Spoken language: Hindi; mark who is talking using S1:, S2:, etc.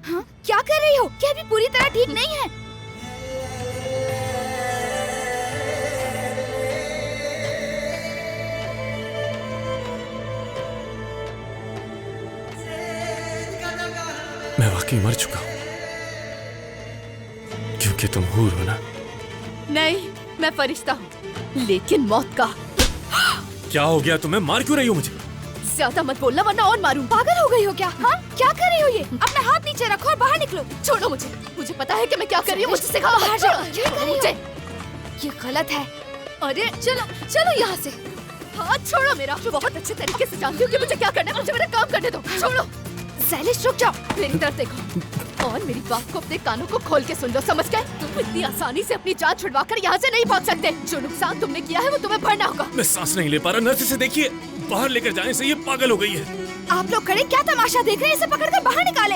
S1: हाँ? क्या कर रही हो? क्या अभी पूरी तरह ठीक नहीं है?
S2: मैं वाकई मर चुका हूं, क्योंकि तुम हूर हो ना।
S3: नहीं, मैं फरिश्ता हूँ, लेकिन मौत का।
S2: क्या हो गया तुम्हें? मार क्यों रही हो मुझे?
S3: ज्यादा मत बोलना वरना और मारूं।
S1: पागल हो गई हो क्या? हाँ? क्या कर रही हो ये? अपना हाथ नीचे रखो और बाहर निकलो।
S3: छोड़ो मुझे, मुझे पता है कि मैं क्या कर रही हूँ, मुझे सिखाओ।
S1: बाहर जाओ। क्या कर रही हो?
S3: मुझे।
S1: ये गलत है।
S3: अरे चलो चलो यहाँ से, हाथ छोड़ो मेरा। बहुत अच्छे तरीके से जानती हूँ कि मुझे क्या करना है, मुझे मेरा काम करने दो। छोड़ो।
S1: सैलिश रुक जाओ।
S3: मेरी तरफ देखो और मेरी बात को अपने कानों को खोल के सुन लो, समझ गए? तुम इतनी आसानी से अपनी जान छुड़वाकर यहाँ से नहीं भाग सकते। जो नुकसान तुमने किया है वो तुम्हें भरना होगा।
S2: मैं सांस नहीं ले पा रहा। नर्स से देखिए, बाहर लेकर जाने से ये पागल हो गई है।
S1: आप लोग खड़े क्या तमाशा देख रहे हैं? इसे पकड़कर बाहर निकालें।